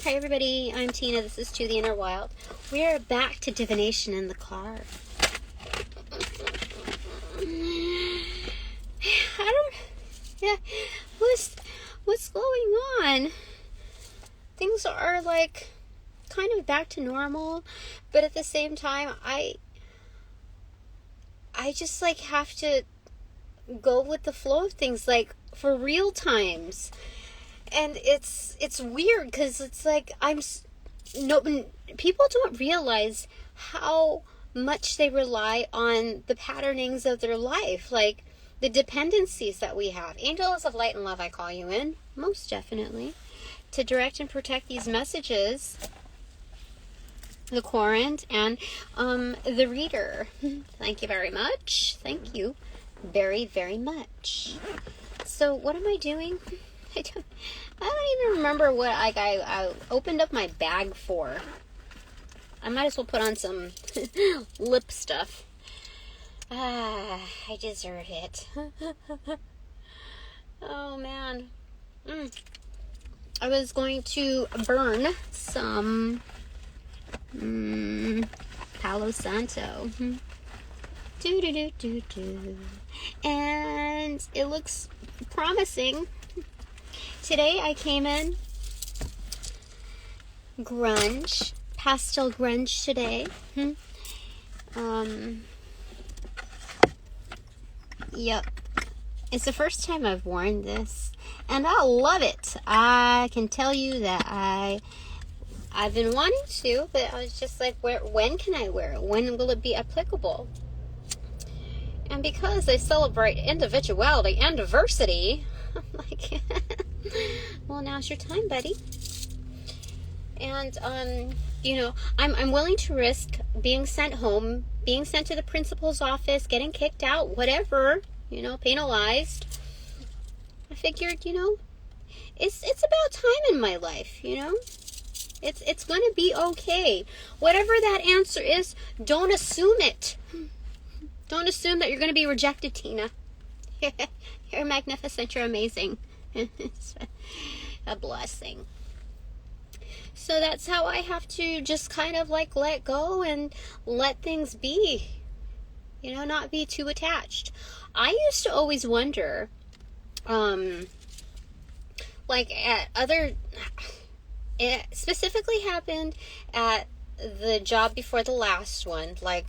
Hi everybody, I'm Tina. This is To the Inner Wild. We are back to divination in the car. What's going on? Things are like kind of back to normal, but at the same time, I just like have to go with the flow of things, like for real times. And it's weird because it's like people don't realize how much they rely on the patternings of their life, like the dependencies that we have. Angels of light and love, I call you in, most definitely, to direct and protect these messages, the Courant and the reader. Thank you very much. Thank you very, very much. So what am I doing? I don't even remember what I opened up my bag for. I might as well put on some lip stuff. I deserve it. Oh, man. I was going to burn some Palo Santo. And it looks promising. Today I came in grunge, pastel grunge today. Yep. It's the first time I've worn this, and I love it. I can tell you that I've been wanting to, but I was just like, when can I wear it? When will it be applicable? And because I celebrate individuality and diversity, I'm like, well, now's your time, buddy. And, I'm willing to risk being sent home, being sent to the principal's office, getting kicked out, whatever, penalized. I figured, it's about time in my life, It's going to be okay. Whatever that answer is, don't assume it. Don't assume that you're going to be rejected, Tina. You're magnificent. You're amazing. It's a blessing. So that's how I have to just kind of like let go and let things be. Not be too attached. I used to always wonder, it specifically happened at the job before the last one. Like,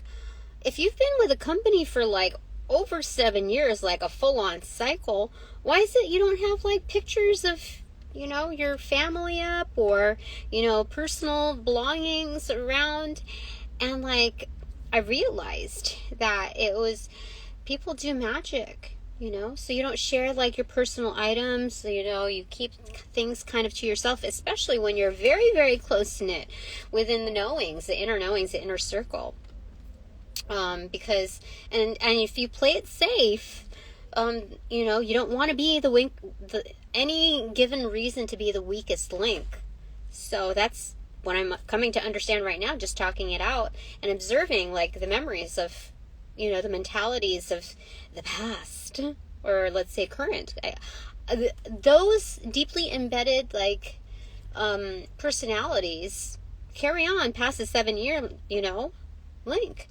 if you've been with a company for like over 7 years, like a full-on cycle, why is it you don't have like pictures of, your family up or, personal belongings around? And like, I realized that it was, people do magic, so you don't share like your personal items, so, you keep things kind of to yourself, especially when you're very, very close knit within the knowings, the inner knowings, the inner circle. Because, and if you play it safe, you don't want to be any given reason to be the weakest link. So that's what I'm coming to understand right now, just talking it out and observing like the memories of, the mentalities of the past, or let's say current. Those deeply embedded like personalities carry on past the 7-year, link.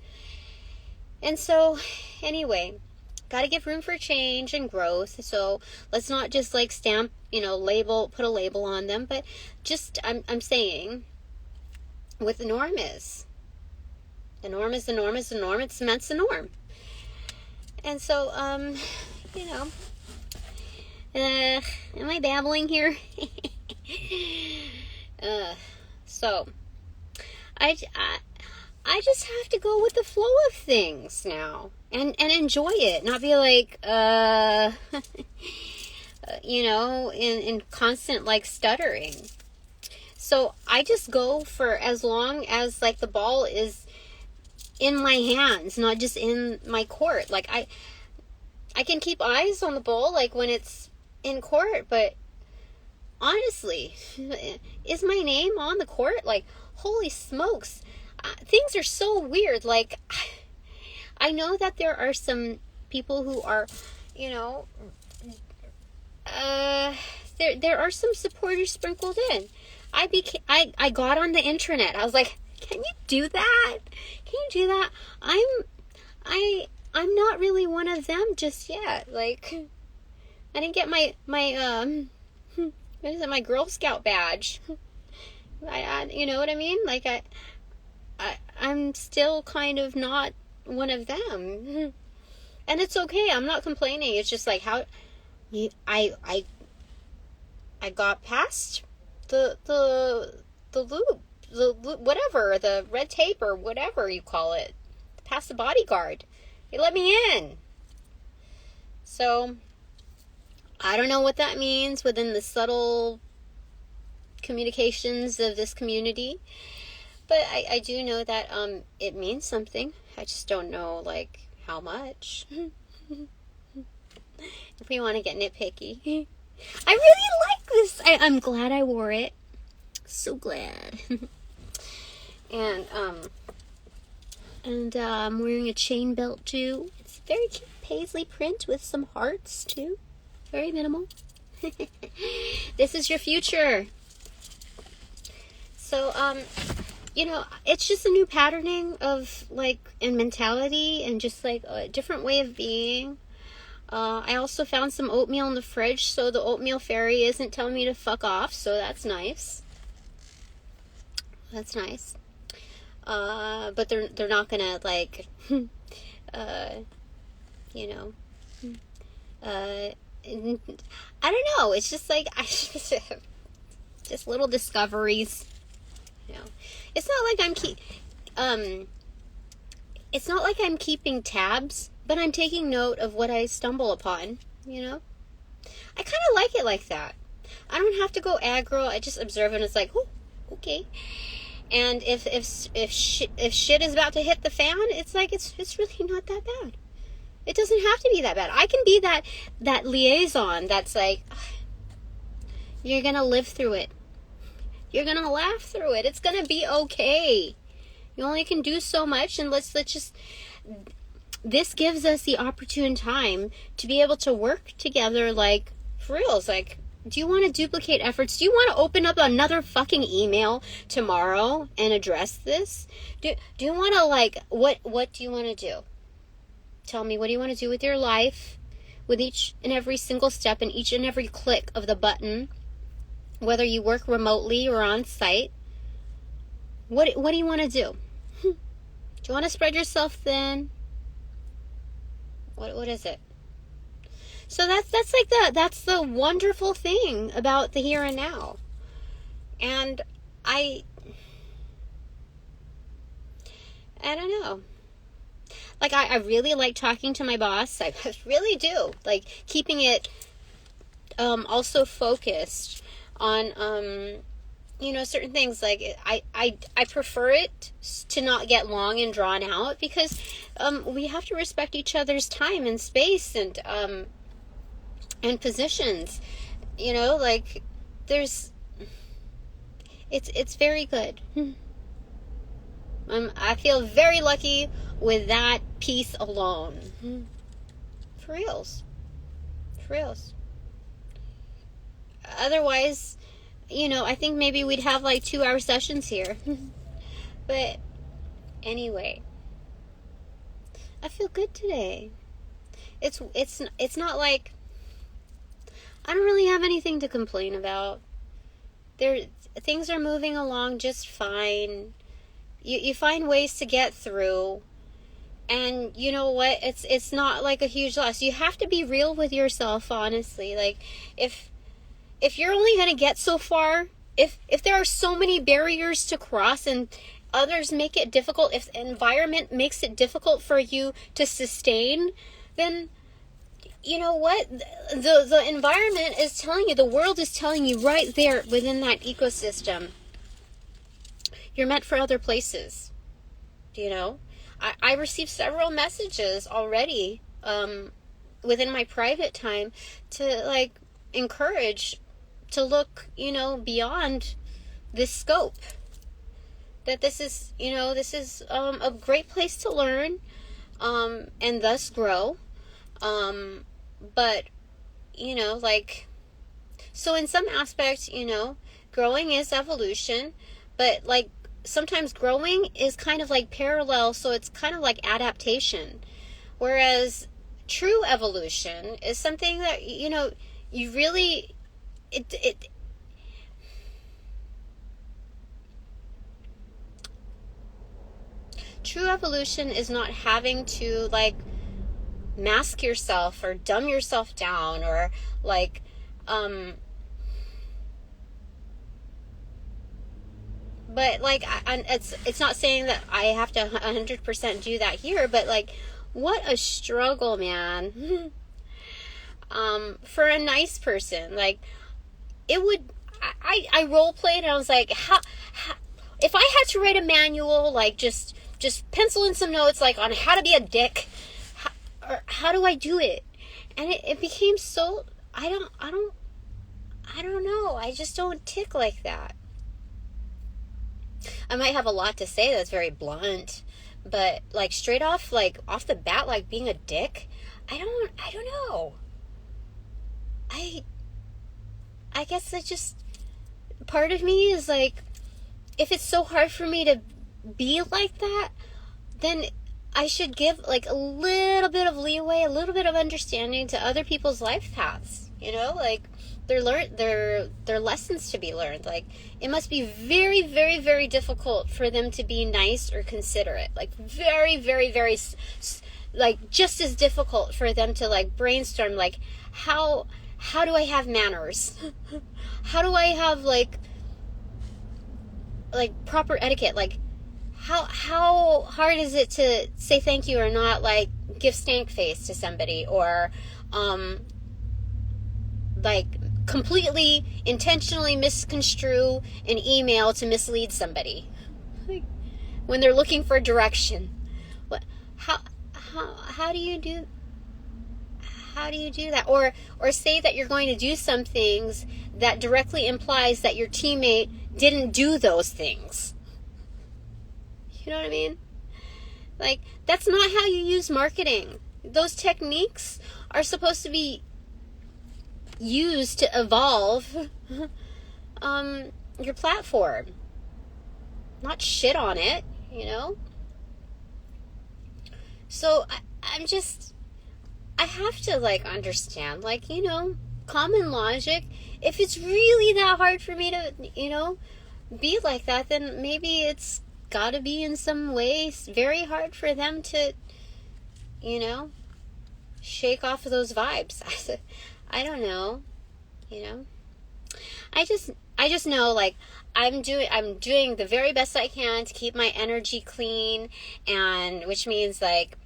And so, anyway, got to give room for change and growth. So let's not just like stamp, put a label on them, but just, I'm saying what the norm is. The norm is the norm is the norm. It cements the norm. And so, am I babbling here? So, I just have to go with the flow of things now and enjoy it, not be like, in constant like stuttering. So I just go for as long as like the ball is in my hands, not just in my court. Like I can keep eyes on the ball like when it's in court, but honestly, is my name on the court? Like, holy smokes. Things are so weird. Like, I know that there are some people who are, there are some supporters sprinkled in. I got on the internet. I was like, can you do that? Can you do that? I'm not really one of them just yet. Like, I didn't get my what is it, my Girl Scout badge. You know what I mean? Like, I'm still kind of not one of them. And it's okay. I'm not complaining. It's just like how I got past the loop, whatever, the red tape or whatever you call it, past the bodyguard. They let me in. So I don't know what that means within the subtle communications of this community, but I do know that it means something. I just don't know, like, how much. If we want to get nitpicky. I really like this. I'm glad I wore it. So glad. And I'm wearing a chain belt too. It's very cute paisley print with some hearts too. Very minimal. This is your future. So, it's just a new patterning of, like, and mentality and just, like, a different way of being. I also found some oatmeal in the fridge, so the oatmeal fairy isn't telling me to fuck off, so that's nice. That's nice. But they're not gonna, like, I don't know. It's just like, just little discoveries. It's not like it's not like I'm keeping tabs, but I'm taking note of what I stumble upon. I kind of like it like that. I don't have to go aggro. I just observe and it's like, oh, okay. And if shit is about to hit the fan, it's like it's really not that bad. It doesn't have to be that bad. I can be that liaison that's like, you're gonna live through it. You're gonna laugh through it. It's gonna be okay. You only can do so much, and let's just. This gives us the opportune time to be able to work together, like, for reals. Like, do you want to duplicate efforts? Do you want to open up another fucking email tomorrow and address this? Do you want to, like, what do you want to do? Tell me, what do you want to do with your life? With each and every single step and each and every click of the button, whether you work remotely or on site, what do you want to do? Do you want to spread yourself thin? What is it? So that's the wonderful thing about the here and now. And I don't know. Like, I really like talking to my boss. I really do. Like, keeping it also focused on certain things. Like, I prefer it to not get long and drawn out, because we have to respect each other's time and space and positions. Like, it's very good. I feel very lucky with that piece alone. For reals. Otherwise, I think maybe we'd have like 2-hour sessions here. But anyway, I feel good today. It's not like I don't really have anything to complain about. Things are moving along just fine. You find ways to get through. And you know what? It's not like a huge loss. You have to be real with yourself, honestly. Like, if you're only going to get so far, if there are so many barriers to cross and others make it difficult, if the environment makes it difficult for you to sustain, then you know what? The environment is telling you, the world is telling you right there within that ecosystem, you're meant for other places. I received several messages already within my private time to, like, encourage to look, beyond this scope. That this is a great place to learn and thus grow. But, like, So in some aspects, growing is evolution, but like sometimes growing is kind of like parallel, so it's kind of like adaptation. Whereas true evolution is something that, you really, it true evolution is not having to like mask yourself or dumb yourself down or like but like it's not saying that I have to 100% do that here, but like what a struggle, man. For a nice person, like it would I role played and I was like, how if I had to write a manual, like just pencil in some notes like on how to be a dick, how do I do it? And it became so I don't know. I just don't tick like that. I might have a lot to say that's very blunt, but like straight off, like off the bat, like being a dick, I don't know. I guess it just, part of me is like, if it's so hard for me to be like that, then I should give like a little bit of leeway, a little bit of understanding to other people's life paths, like they're lessons to be learned. Like it must be very, very, very difficult for them to be nice or considerate. Like very, very, very, like just as difficult for them to like brainstorm like how do I have manners? How do I have like proper etiquette? Like how hard is it to say thank you or not like give stank face to somebody or like completely intentionally misconstrue an email to mislead somebody like, when they're looking for direction? What how do you do that? Or say that you're going to do some things that directly implies that your teammate didn't do those things. You know what I mean? Like, that's not how you use marketing. Those techniques are supposed to be used to evolve your platform. Not shit on it, So I have to like understand, like, common logic. If it's really that hard for me to, be like that, then maybe it's got to be in some ways very hard for them to, shake off those vibes. I don't know, I just know like I'm doing the very best I can to keep my energy clean, and which means like,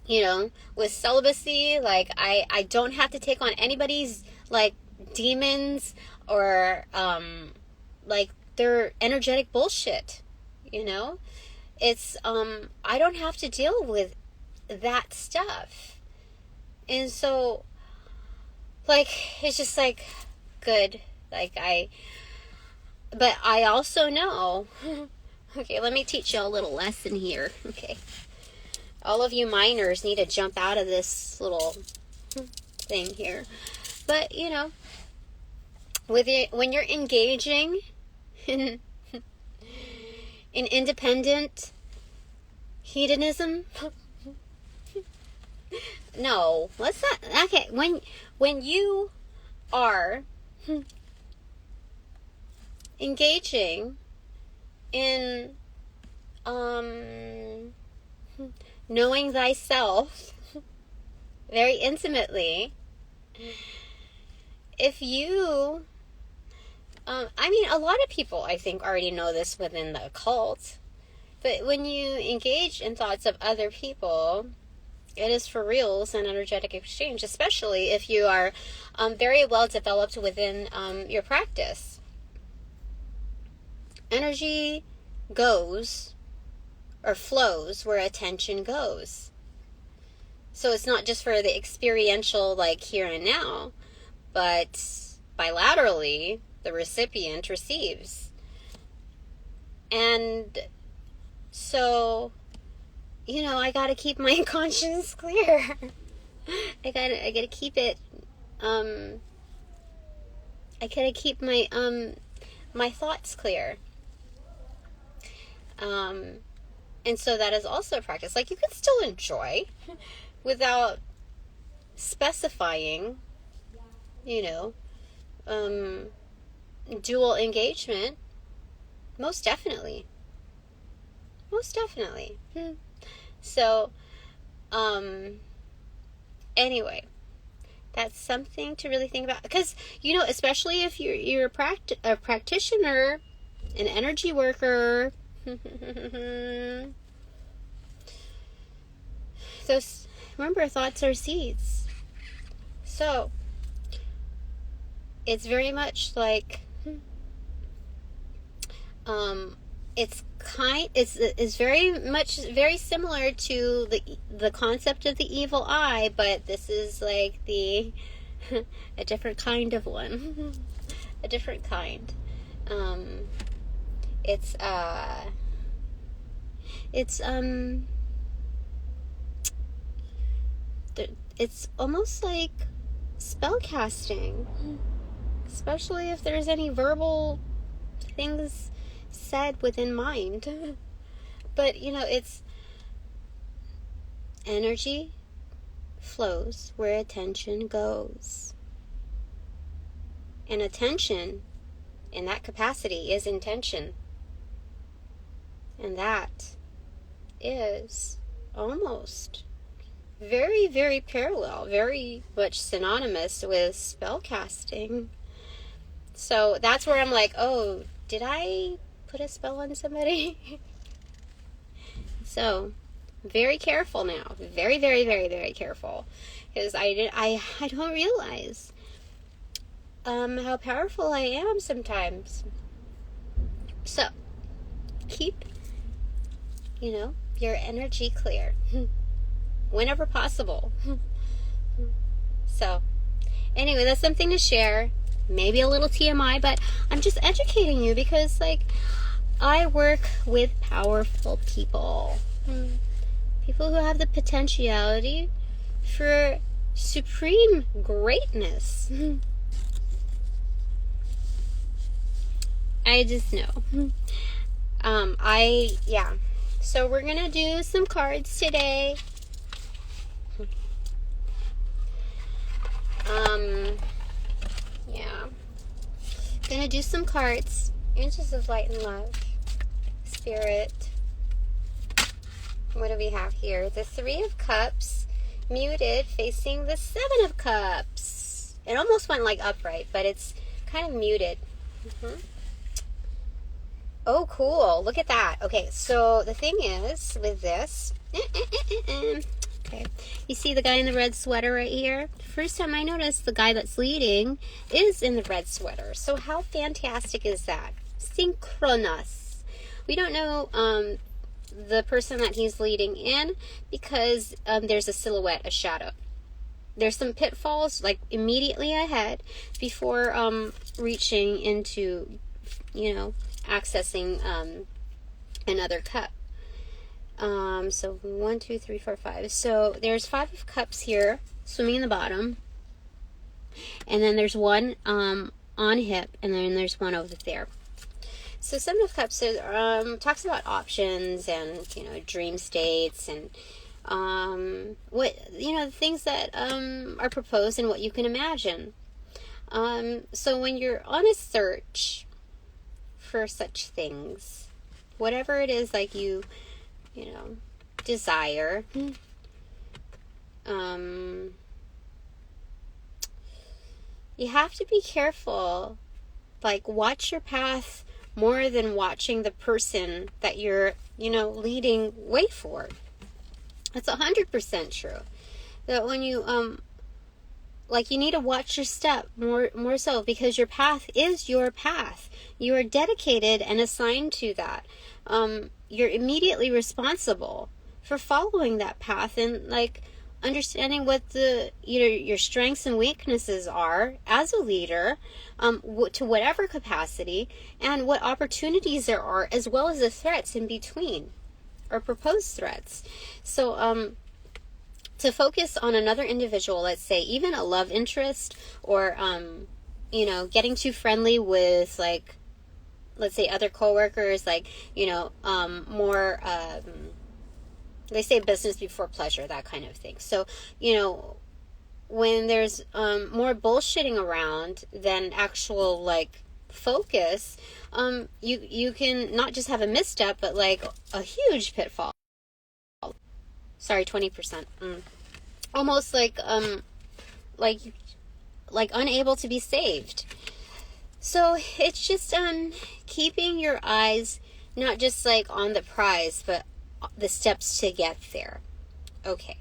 with celibacy, like I don't have to take on anybody's like demons or like their energetic bullshit. It's I don't have to deal with that stuff. And so like it's just like good. Like but I also know okay, let me teach you a little lesson here. Okay. All of you minors need to jump out of this little thing here. But, when you're engaging in independent hedonism, no, let's not, okay, when you are engaging in, knowing thyself very intimately, if you, a lot of people, I think, already know this within the occult, but when you engage in thoughts of other people, it is for reals an energetic exchange, especially if you are very well developed within your practice. Energy goes or flows where attention goes. So it's not just for the experiential, like here and now, but bilaterally, the recipient receives. And so, I gotta keep my conscience clear. I gotta keep it, I gotta keep my my thoughts clear. And so that is also a practice. Like, you can still enjoy without specifying, you know, dual engagement. Most definitely. Most definitely. So, anyway, that's something to really think about. Because, you know, especially if you're a practitioner, an energy worker, those, remember, thoughts are seeds. So it's very much like it's very similar to the concept of the evil eye, but this is like the a different kind of one. A different kind. It's almost like spell casting, especially if there's any verbal things said within mind. But, you know, it's energy flows where attention goes. And attention in that capacity is intention. And that is almost very, very parallel, very much synonymous with spellcasting. So that's where I'm like, oh, did I put a spell on somebody? So, very careful now. Very, very, very, very careful. Because I don't realize how powerful I am sometimes. So, keep, you know, your energy clear whenever possible. So, anyway, that's something to share. Maybe a little TMI, but I'm just educating you because, like, I work with powerful people. People who have the potentiality for supreme greatness. I just know. Yeah. So we're gonna do some cards today. Yeah. Gonna do some cards. Inches of light and love. Spirit. What do we have here? The Three of Cups, muted, facing the Seven of Cups. It almost went like upright, but it's kind of muted. Oh, cool. Look at that. Okay, so the thing is with this, okay, you see the guy in the red sweater right here? First time I noticed the guy that's leading is in the red sweater. So how fantastic is that? Synchronous. We don't know the person that he's leading in because there's a silhouette, a shadow. There's some pitfalls like immediately ahead before reaching into, you know, accessing another cup. So 1, 2, 3, 4, 5. So there's 5 of cups here swimming in the bottom, and then there's one on hip, and then there's one over there. So Seven of Cups talks about options and, you know, dream states and what, you know, things that are proposed and what you can imagine. So when you're on a search for such things, whatever it is, like you know, desire, you have to be careful. Like, watch your path more than watching the person that you're, you know, leading way for. That's 100% true. That when you like, you need to watch your step more so, because your path is your path. You are dedicated and assigned to that. You're immediately responsible for following that path and, like, understanding what the, you know, your strengths and weaknesses are as a leader, to whatever capacity, and what opportunities there are, as well as the threats in between, or proposed threats. So, to focus on another individual, let's say even a love interest, or you know, getting too friendly with, like, let's say other coworkers, like, you know, more, they say business before pleasure, that kind of thing. So, you know, when there's more bullshitting around than actual, like, focus, you can not just have a misstep, but like a huge pitfall. Sorry, 20%. Almost like like unable to be saved. So it's just keeping your eyes not just like on the prize, but the steps to get there. Okay.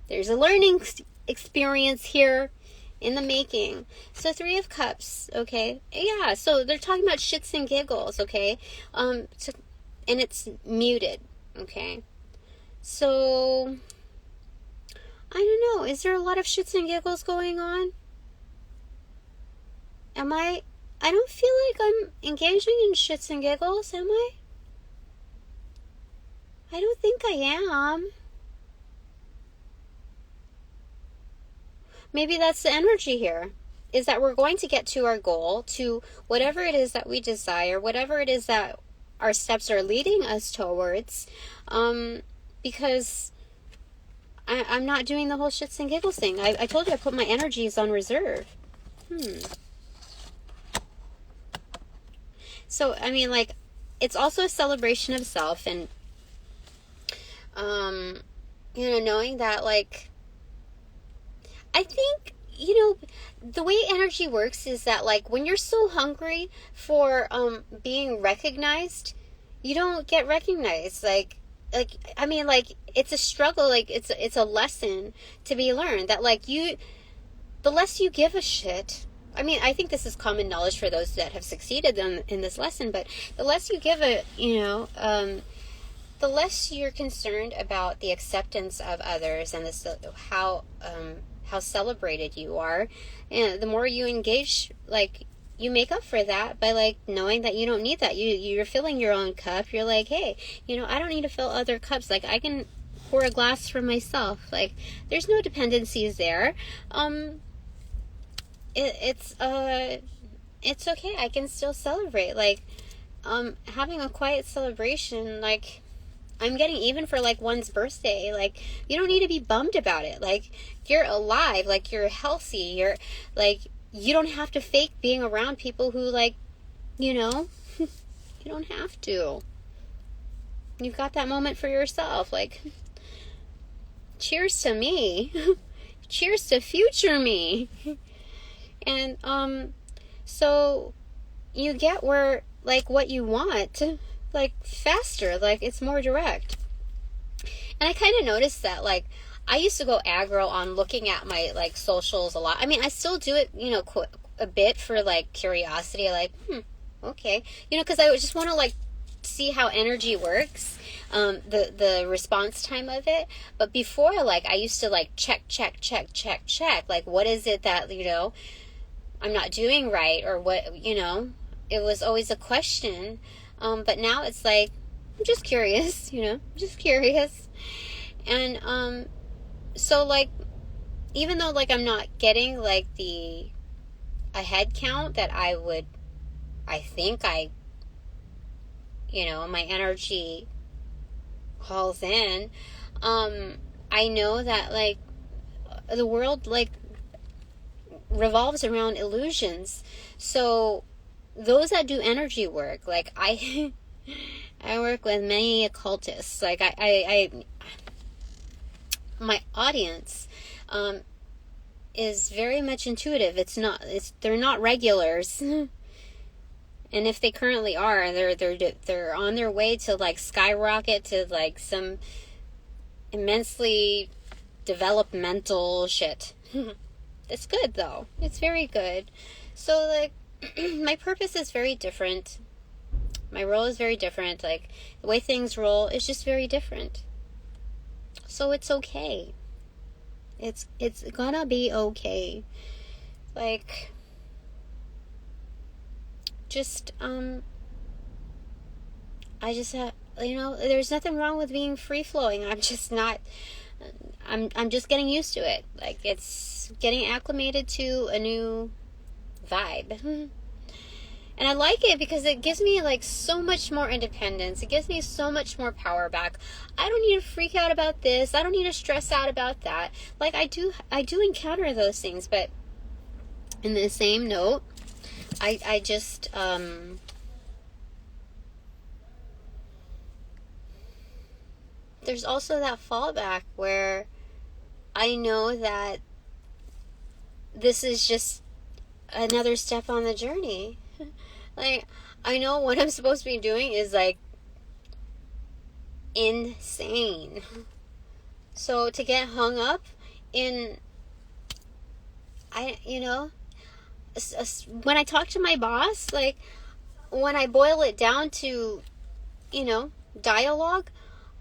There's a learning experience here in the making. So 3 of Cups, okay? Yeah, so they're talking about shits and giggles, okay? And it's muted, okay? So I don't know. Is there a lot of shits and giggles going on? I don't feel like I'm engaging in shits and giggles, am I? I don't think I am. Maybe that's the energy here, is that we're going to get to our goal, to whatever it is that we desire, whatever it is that our steps are leading us towards, because I'm not doing the whole shits and giggles thing. I told you I put my energies on reserve. So, I mean, like, it's also a celebration of self, and, you know, knowing that, like, I think, you know, the way energy works is that, like, when you're so hungry for being recognized, you don't get recognized. Like I mean, like, it's a struggle. Like, it's a lesson to be learned that, like, the less you give a shit. I mean, I think this is common knowledge for those that have succeeded in this lesson. But the less you give it, you know, the less you're concerned about the acceptance of others and how celebrated you are, and the more you engage, like, you make up for that by, like, knowing that you don't need that. You're filling your own cup. You're like, hey, you know, I don't need to fill other cups. Like, I can pour a glass for myself. Like, there's no dependencies there. It's okay. I can still celebrate. Like, having a quiet celebration, like, I'm getting even for, like, one's birthday. Like, you don't need to be bummed about it. Like, you're alive. Like, you're healthy. You're, like, you don't have to fake being around people who, like, you know, you don't have to. You've got that moment for yourself. Like, cheers to me. Cheers to future me. And, so you get where, like, what you want, like, faster. Like, it's more direct. And I kind of noticed that, like, I used to go aggro on looking at my, like, socials a lot. I mean, I still do it, you know, a bit for, like, curiosity, like, okay. You know, because I just want to, like, see how energy works, the response time of it. But before, like, I used to, like, check. Like, what is it that, you know, I'm not doing right, or what, you know, it was always a question. But now it's like, I'm just curious, you know, just curious. And, so, like, even though, like, I'm not getting, like, a head count that I think you know, my energy calls in, I know that, like, the world, like, revolves around illusions. So those that do energy work, like, I work with many occultists. Like, my audience is very much intuitive. They're not regulars. And if they currently are, they're on their way to, like, skyrocket to, like, some immensely developmental shit. It's good, though. It's very good. So, like, my purpose is very different. My role is very different. Like, the way things roll is just very different. So it's okay. It's gonna be okay. Like, just, I just have, you know, there's nothing wrong with being free-flowing. I'm just not, I'm just getting used to it. Like, it's getting acclimated to a new vibe. And I like it because it gives me like so much more independence. It gives me so much more power back. I don't need to freak out about this. I don't need to stress out about that. Like I do encounter those things, but in the same note, I just there's also that fallback where I know that this is just another step on the journey. Like, I know what I'm supposed to be doing is, like, insane. So, to get hung up in, when I talk to my boss, like, when I boil it down to, dialogue,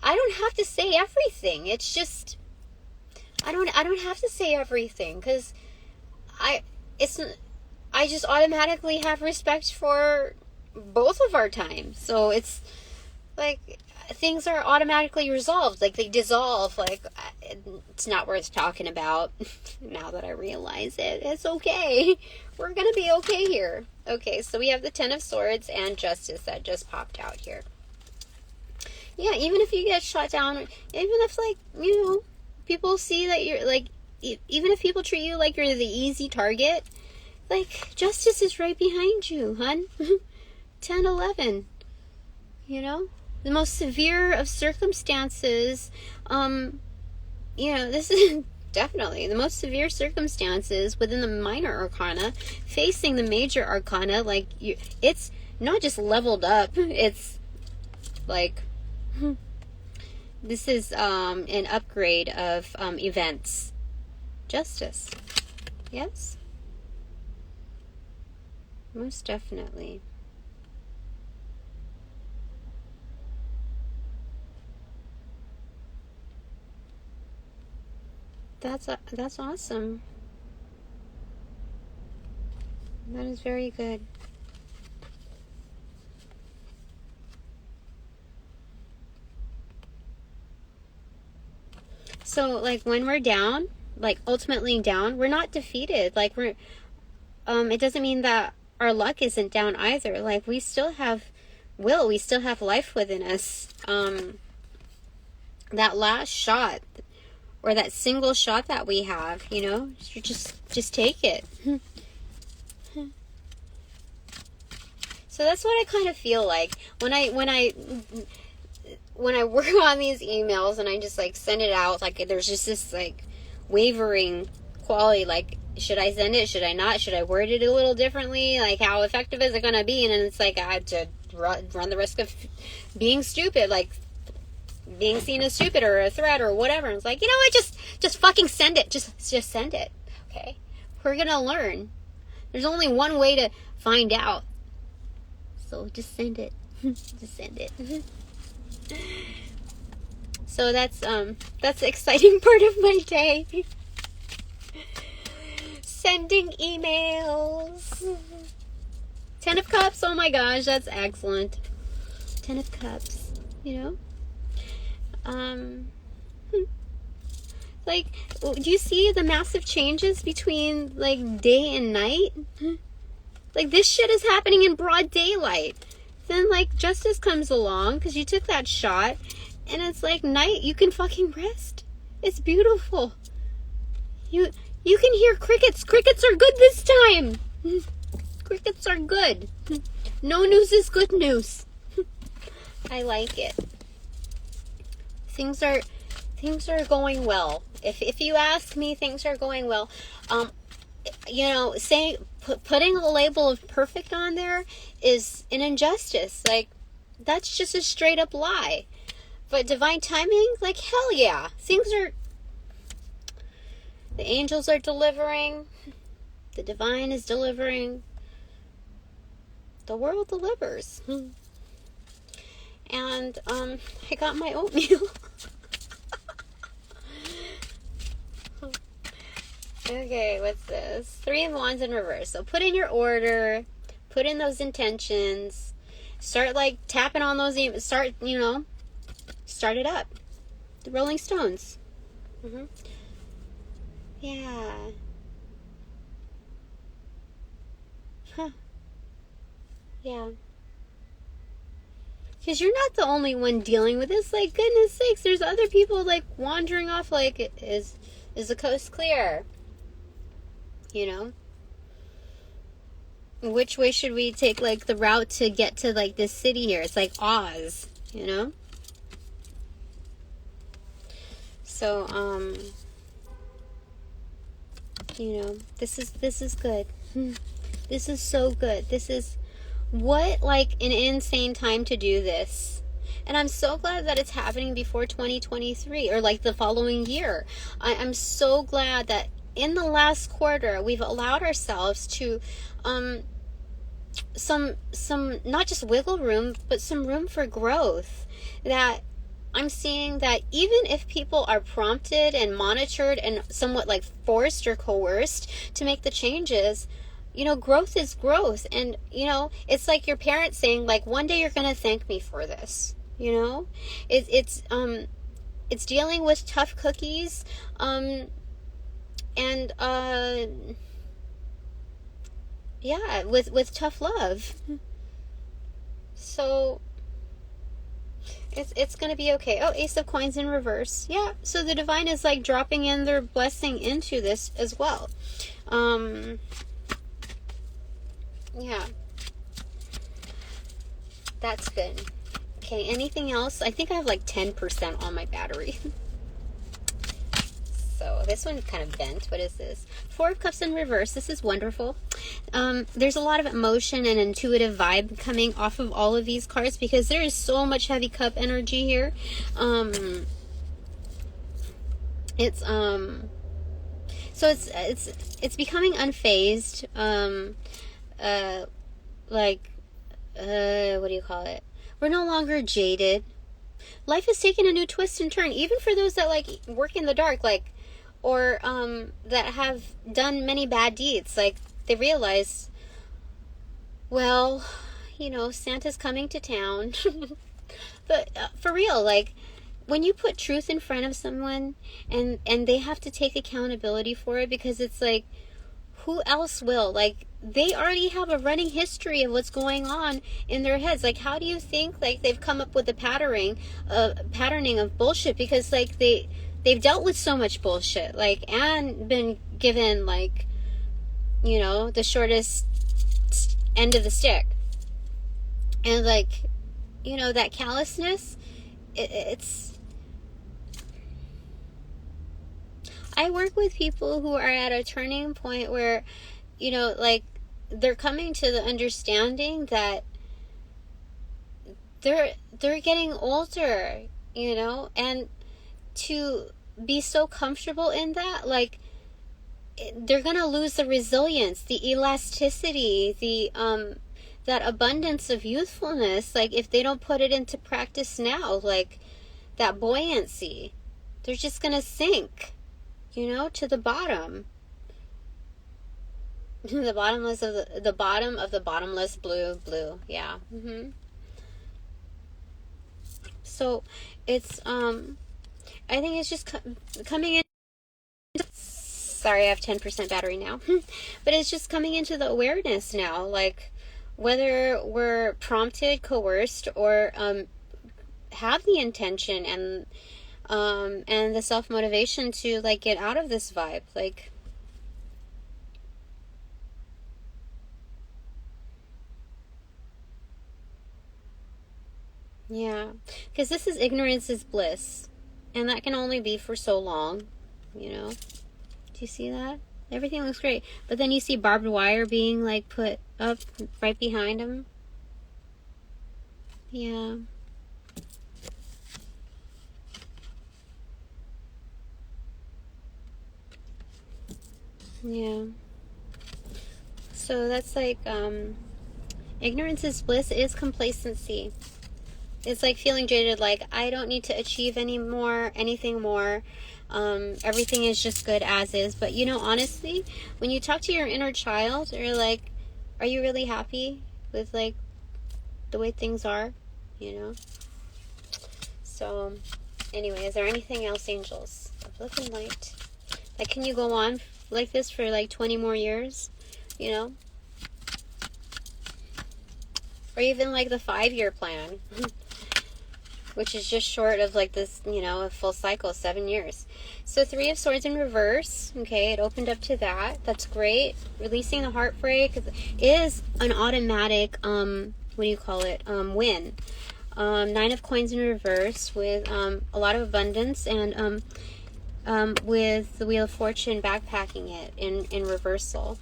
I don't have to say everything. It's just, I don't have to say everything, because I just automatically have respect for both of our time. So it's like things are automatically resolved. Like they dissolve. Like it's not worth talking about now that I realize it. It's okay. We're going to be okay here. Okay, so we have the Ten of Swords and Justice that just popped out here. Yeah, even if you get shot down, even if people see that you're like, even if people treat you like you're the easy target, like, justice is right behind you, hun. 10, 11. The most severe of circumstances, this is definitely the most severe circumstances within the minor arcana, facing the major arcana, like, it's not just leveled up, it's, like, this is, an upgrade of, events. Justice. Yes? Most definitely. That's awesome. That is very good. So, like, when we're down, like, ultimately down, we're not defeated. Like, it doesn't mean that our luck isn't down either. Like, we still have will. We still have life within us. That last shot, or that single shot that we have, you just take it. So that's what I kind of feel like when I work on these emails and I just like send it out. Like, there's just this like wavering quality, like, should I send it? Should I not? Should I word it a little differently? Like, how effective is it going to be? And then it's like, I have to run the risk of being stupid, like being seen as stupid or a threat or whatever. And it's like, what? Just fucking send it. Just send it. Okay. We're going to learn. There's only one way to find out. So just send it. Just send it. So that's the exciting part of my day. Sending emails. 10 of Cups. Oh my gosh, that's excellent. 10 of Cups. Like, do you see the massive changes between like day and night? Like, this shit is happening in broad daylight. Then like justice comes along because you took that shot, and it's like night. You can fucking rest. It's beautiful. You can hear crickets. Crickets are good this time. Crickets are good. No news is good news. I like it. Things are going well. If you ask me, things are going well. Putting a label of perfect on there is an injustice. Like, that's just a straight up lie. But divine timing, like, hell yeah. The angels are delivering. The divine is delivering. The world delivers. And, I got my oatmeal. Okay, what's this? 3 of Wands in reverse. So put in your order. Put in those intentions. Start, like, tapping on those. Start it up. The Rolling Stones. Yeah. Yeah. Because you're not the only one dealing with this. Like, goodness sakes, there's other people, like, wandering off, like, is the coast clear? You know? Which way should we take, like, the route to get to, like, this city here? It's like Oz, you know? So, you know, this is good. This is so good. This is what, like, an insane time to do this. And I'm so glad that it's happening before 2023 or like the following year. I'm so glad that in the last quarter we've allowed ourselves to some not just wiggle room, but some room for growth. That I'm seeing that even if people are prompted and monitored and somewhat like forced or coerced to make the changes, you know, growth is growth. And, you know, it's like your parents saying, like, one day you're going to thank me for this, you know? It's dealing with tough cookies, and, yeah, with tough love. So it's going to be okay. Oh, Ace of Coins in reverse. Yeah, so the divine is, like, dropping in their blessing into this as well. Yeah. That's good. Okay, anything else? I think I have like 10% on my battery. So this one kind of bent. What is this? Four of Cups in reverse. This is wonderful. There's a lot of emotion and intuitive vibe coming off of all of these cards because there is so much heavy cup energy here. So it's becoming unfazed. What do you call it? We're no longer jaded. Life has taken a new twist and turn, even for those that, like, work in the dark, like, or that have done many bad deeds. Like, they realize, well, you know, Santa's coming to town. But for real, like, when you put truth in front of someone and they have to take accountability for it, because it's like, who else will? Like, they already have a running history of what's going on in their heads. Like, how do you think, like, they've come up with the patterning of bullshit? Because, like, they've dealt with so much bullshit, like, and been given, like, you know, the shortest end of the stick. And, like, you know, that callousness, it's... I work with people who are at a turning point where, you know, like, they're coming to the understanding that they're getting older, you know, and to be so comfortable in that, like, they're gonna lose the resilience, the elasticity, the that abundance of youthfulness, like, if they don't put it into practice now, like, that buoyancy, they're just gonna sink, you know, to the bottom. The bottomless of the bottom of the bottomless blue. Yeah. So it's I think it's just coming in. Sorry, I have 10% battery now. But it's just coming into the awareness now, like, whether we're prompted, coerced, or have the intention and the self-motivation to, like, get out of this vibe, like, yeah, because this is ignorance is bliss, and that can only be for so long, you know. Do you see that? Everything looks great, but then you see barbed wire being, like, put up right behind him. Yeah. Yeah. So that's like, ignorance is bliss is complacency. It's like feeling jaded, like, I don't need to achieve anything more. Everything is just good as is. But, you know, honestly, when you talk to your inner child, you're like, are you really happy with, like, the way things are? You know? So, anyway, is there anything else, angels? Of love and light. Like, can you go on like this for, like, 20 more years? You know? or even like the 5-year plan, which is just short of like this, you know, a full cycle, 7 years. So 3 of Swords in reverse. Okay, it opened up to that. That's great. Releasing the heartbreak is an automatic, what do you call it, win. 9 of Coins in reverse with a lot of abundance, and with the Wheel of Fortune backpacking it in reversal.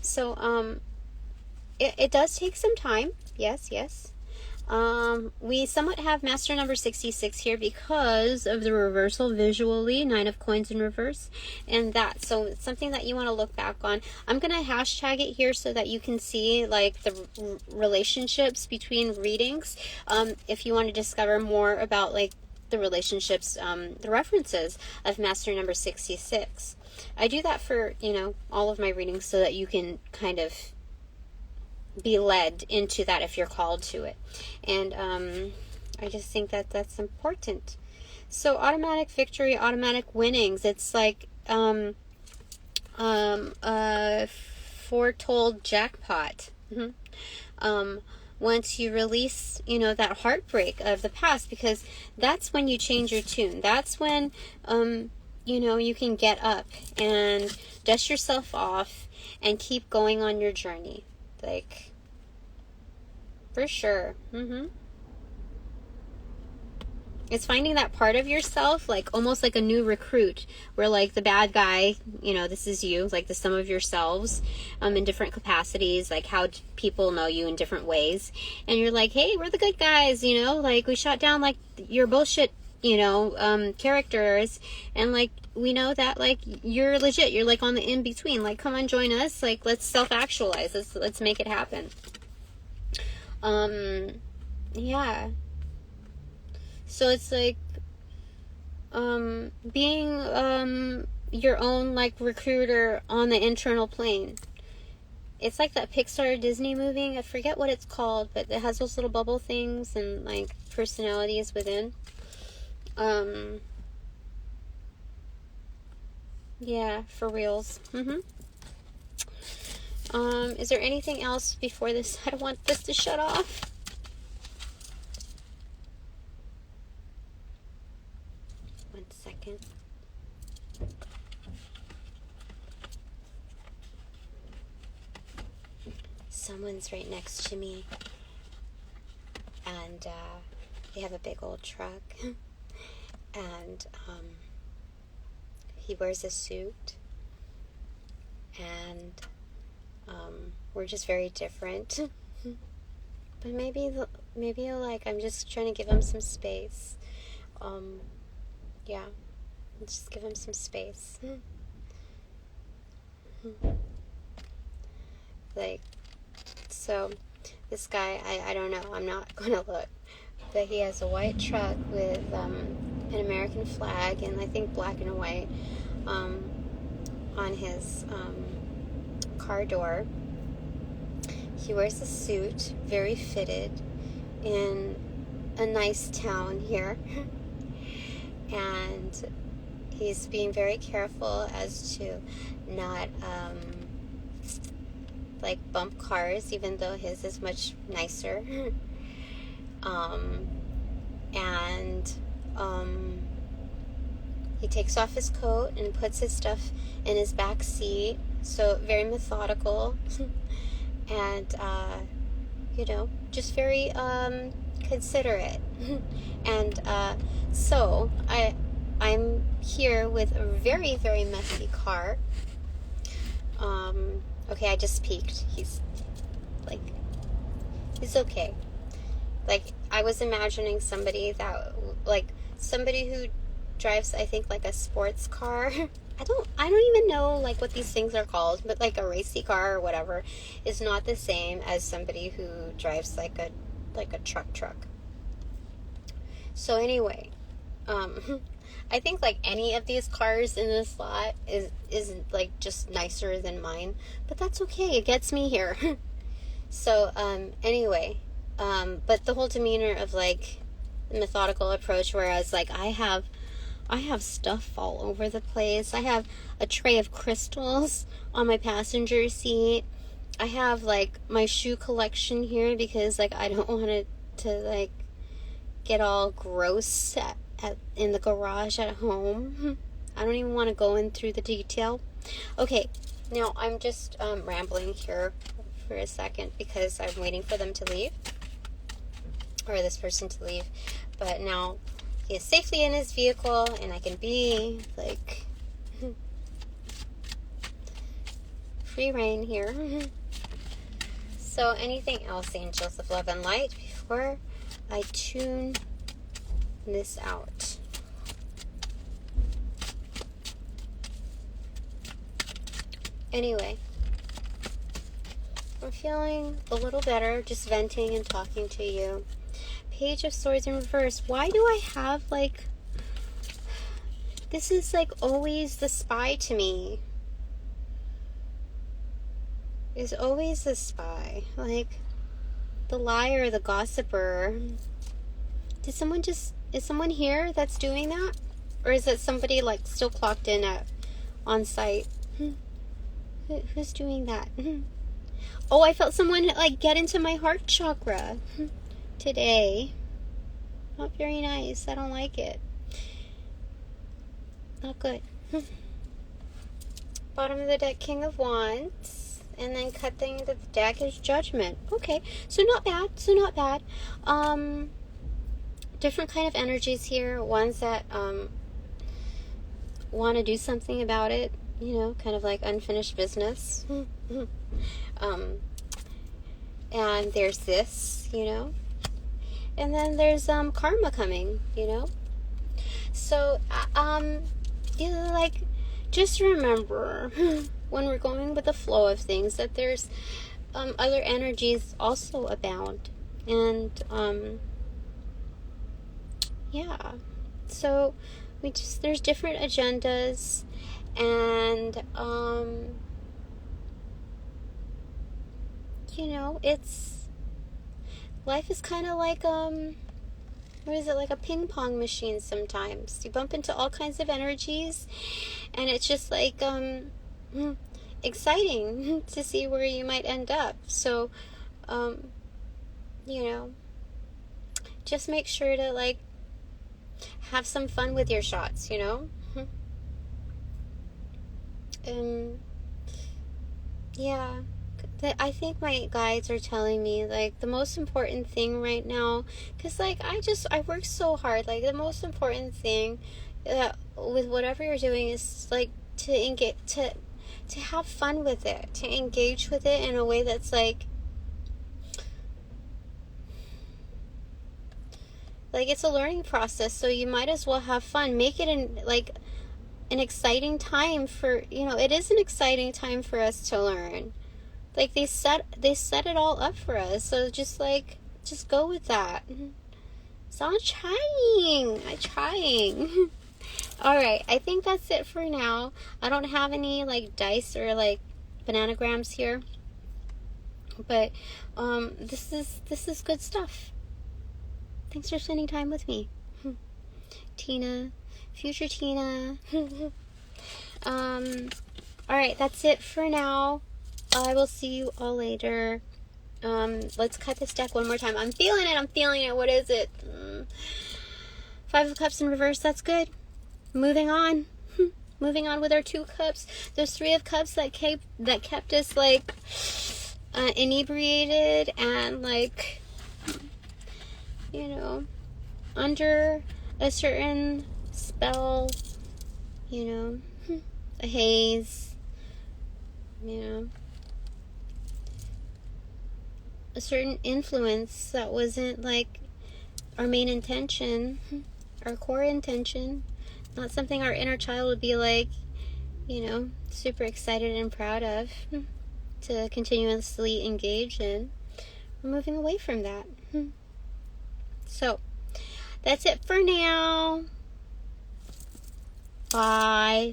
So it does take some time. Yes. We somewhat have Master number 66 here because of the reversal visually, 9 of Coins in reverse, and that. So it's something that you want to look back on. I'm going to hashtag it here so that you can see like the relationships between readings. If you want to discover more about like the relationships, the references of Master number 66. I do that for, you know, all of my readings so that you can kind of be led into that if you're called to it. And I just think that that's important. So automatic victory, automatic winnings. It's like foretold jackpot. Once you release, you know, that heartbreak of the past, because that's when you change your tune. That's when you know, you can get up and dust yourself off and keep going on your journey. Like, for sure. It's finding that part of yourself, like almost like a new recruit, where like the bad guy, you know, this is you, like the sum of yourselves, in different capacities, like how people know you in different ways, and you're like, hey, we're the good guys, you know, like we shot down like your bullshit, you know, characters, and like we know that like you're legit, you're like on the in between, like come on, join us, like let's self-actualize, let's make it happen. Yeah. So it's like being your own like recruiter on the internal plane. It's like that Pixar Disney movie, I forget what it's called, but it has those little bubble things and like personalities within. Yeah, for reals. Is there anything else before this? I don't want this to shut off. One second. Someone's right next to me, and they have a big old truck, and he wears a suit, and we're just very different. But maybe like I'm just trying to give him some space. Yeah, just give him some space. Like, so this guy, I don't know, I'm not gonna look, but he has a white truck with an American flag and I think black and white on his car door. He wears a suit, very fitted, in a nice town here. And he's being very careful as to not like bump cars, even though his is much nicer. And he takes off his coat and puts his stuff in his back seat, so very methodical. And you know, just very considerate. And so I'm here with a very, very messy car. Okay, I just peeked. He's okay. Like, I was imagining somebody who drives, I think, like a sports car. I don't even know like what these things are called, but like a racy car or whatever is not the same as somebody who drives like a truck. So anyway, I think like any of these cars in this lot is like just nicer than mine, but that's okay. It gets me here. So anyway, but the whole demeanor of like the methodical approach, whereas like I have stuff all over the place. I have a tray of crystals on my passenger seat. I have like my shoe collection here because like I don't want it to like get all gross in the garage at home. I don't even want to go in through the detail. Okay, now I'm just rambling here for a second because I'm waiting for them to leave, or this person to leave. But now he is safely in his vehicle and I can be like free reign here. So anything else, angels of love and light, before I tune this out? Anyway, I'm feeling a little better just venting and talking to you. Page of Swords in reverse. Why do I have like, this is like always the spy to me. Is always the spy, like the liar, the gossiper. Is someone here that's doing that? Or is it somebody like still clocked in on site? Who's doing that? Oh, I felt someone like get into my heart chakra today. Not very nice. I don't like it. Not good. Bottom of the deck, King of Wands. And then cut the end of the deck is Judgment. Okay, so not bad. Different kind of energies here. Ones that want to do something about it. You know, kind of like unfinished business. And there's this, you know. And then there's karma coming, you know. So, you know, like, just remember when we're going with the flow of things that there's other energies also abound. And, yeah. So, there's different agendas. And, you know, life is kind of like, what is it, like a ping pong machine sometimes. You bump into all kinds of energies, and it's just like, exciting to see where you might end up. So, you know, just make sure to, like, have some fun with your shots, you know? Yeah. I think my guides are telling me, like, the most important thing right now, because, like, I work so hard, like, the most important thing with whatever you're doing is, like, to engage, to have fun with it, to engage with it in a way that's, like, it's a learning process, so you might as well have fun. Make it an exciting time for, you know, it is an exciting time for us to learn. Like, they set it all up for us. So just go with that. So I'm trying. All right. I think that's it for now. I don't have any like dice or like bananagrams here. But this is good stuff. Thanks for spending time with me. Tina, future Tina. All right, that's it for now. I will see you all later. Let's cut this deck one more time. I'm feeling it. What is it? 5 of Cups in reverse. That's good. Moving on. Moving on with our 2 cups. There's 3 of Cups that kept us like inebriated and like, you know, under a certain spell, you know, a haze, you know, a certain influence that wasn't like our main intention, our core intention, not something our inner child would be like, you know, super excited and proud of to continuously engage in. We're moving away from that. So that's it for now. Bye.